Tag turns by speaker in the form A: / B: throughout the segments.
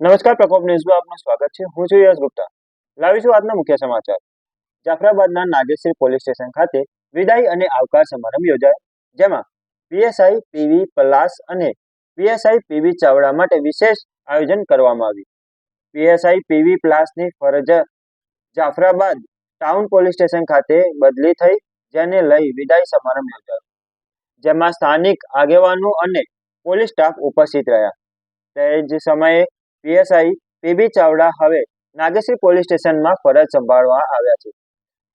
A: નમસ્કાર, પ્રકોપ ન્યૂઝમાં આપનું સ્વાગત છે. હું છું યશ ગુપ્તા. લાવીશું આજના મુખ્ય સમાચાર. જાફરાબાદના નાગેશ્રી પોલીસ સ્ટેશન ખાતે વિદાય અને આવકાર સમારંભ યોજાયો, જેમાં પીએસઆઈ પીવી પલાસ અને પીએસઆઈ પીવી ચાવડા માટે વિશેષ આયોજન કરવામાં આવ્યું. પીએસઆઈ પીવી પલાસની ફરજ જાફરાબાદ ટાઉન પોલીસ સ્ટેશન ખાતે બદલી થઈ, જેને લઈ વિદાય સમારંભ યોજાયો, જેમાં સ્થાનિક આગેવાનો અને પોલીસ સ્ટાફ ઉપસ્થિત રહ્યા. તે જ સમયે પીએસઆઈ પીબી ચાવડા હવે નાગેશ્રી પોલીસ સ્ટેશનમાં ફરજ સંભાળવા આવ્યા છે.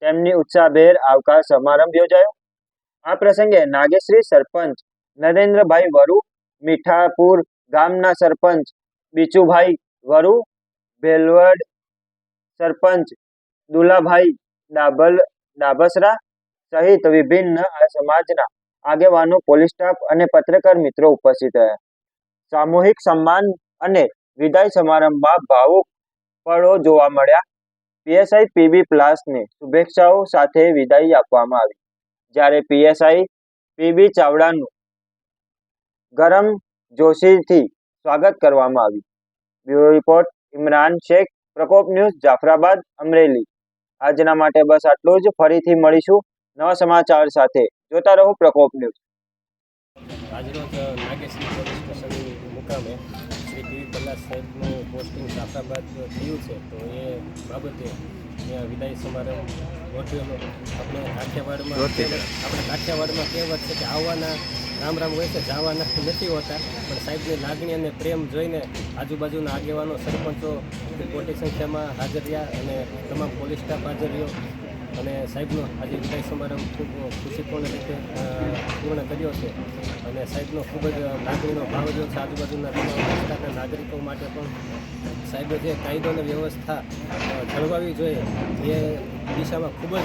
A: તેમની ઉત્સાહભેર આવકાર સમારંભ યોજાયો. આ પ્રસંગે નાગેશ્રી સરપંચ નરેન્દ્રભાઈ વરુ, મીઠાપુર ગામના સરપંચ બીચુભાઈ વરુ, ભેલવડ સરપંચ દુલાભાઈ ડાબસરા સહિત વિભિન્ન સમાજના આગેવાનો, પોલીસ સ્ટાફ અને પત્રકાર મિત્રો ઉપસ્થિત રહ્યા. સામૂહિક સન્માન અને વિદાય સમારંભમાં ભાવુક પળો જોવા મળ્યા. પીએસઆઈ પીબી પલાસને શુભેચ્છાઓ સાથે વિદાય આપવામાં આવી, જ્યારે પીએસઆઈ પીબી ચાવડાનું ગરમ જોશીથી સ્વાગત કરવામાં આવ્યું. બ્યુરો રિપોર્ટ ઇમરાન શેખ, પ્રકોપ ન્યૂઝ, જાફરાબાદ, અમરેલી. આજના માટે બસ આટલું જ. ફરીથી મળીશું નવા સમાચાર સાથે. જોતા રહો પ્રકોપ ન્યૂઝ.
B: આજરોજ નાગેશ્રી પોલીસ સ્ટેશન મુકામે શ્રી પીવી પલાસ સાહેબનું પોસ્ટિંગ જાફરાબાદ થયું છે, તો એ બાબતે વિદાય સમારંભ ગોઠવેલો. આપણે કાઠિયાવાડમાં કહેવત છે કે આવવાના રામ રામ હોય છે, જવાના નથી હોતા, પણ સાહેબની લાગણી અને પ્રેમ જોઈને આજુબાજુના આગેવાનો, સરપંચો મોટી સંખ્યામાં હાજર રહ્યા અને તમામ પોલીસ સ્ટાફ હાજર રહ્યો અને સાહેબનો આજે વિદાય સમારંભ ખૂબ ખુશીપૂર્ણ રીતે પૂર્ણ કર્યો છે. અને સાહેબનો ખૂબ જ લાગણીનો ભાવ રહ્યો છે. આજુબાજુના તમામ વિસ્તારના નાગરિકો માટે પણ સાહેબે જે કાયદો અને વ્યવસ્થા જળવાવી જોઈએ એ દિશામાં ખૂબ જ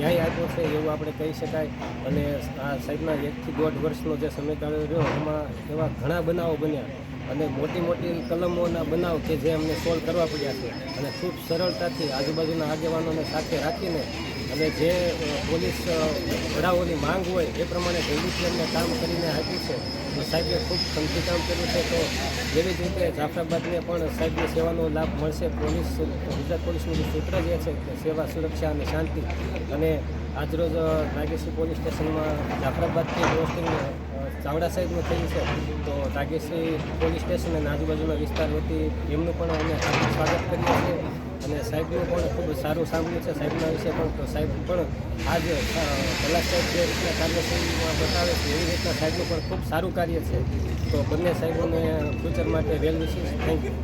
B: ન્યાય આપ્યો છે એવું આપણે કહી શકાય. અને આ સાહેબના 1 થી 1.5 વર્ષનો જે સમયગાળો રહ્યો એમાં એવા ઘણા બનાવો બન્યા અને મોટી મોટી કલમોના બનાવ કે જે અમને સોલ્વ કરવા પડ્યા છે. અને ખૂબ સરળતાથી આજુબાજુના આગેવાનોને સાથે રાખીને અને જે પોલીસ વડાઓની માંગ હોય એ પ્રમાણે જલ્દીથી અમને કામ કરીને આપ્યું છે. તો સાહેબે ખૂબ ખમતી કામ કર્યું છે. તો એવી જ રીતે જાફરાબાદને પણ સાહેબની સેવાનો લાભ મળશે. ગુજરાત પોલીસનું સૂત્ર જે છે કે સેવા, સુરક્ષા અને શાંતિ. અને આજરોજ નાગેશ્રી પોલીસ સ્ટેશનમાં જાફરાબાદથી પોસ્ટિંગ ચાવડા સાહેબનું થયું છે, તો નાગેશ્રી પોલીસ સ્ટેશન અને આજુબાજુના વિસ્તાર વતી એમનું પણ અમે સ્વાગત કરીએ છીએ. અને સાહેબનું પણ ખૂબ સારું સાંભળ્યું છે સાહેબના વિશે પણ. તો સાહેબ પણ આજ પલાસ સાહેબ જે રીતના કાર્યશૈલીમાં બતાવે છે એવી રીતના સાહેબનું પણ ખૂબ સારું કાર્ય છે. તો બંને સાહેબોને ફ્યુચર માટે વેલ વિશીશ. Thank you.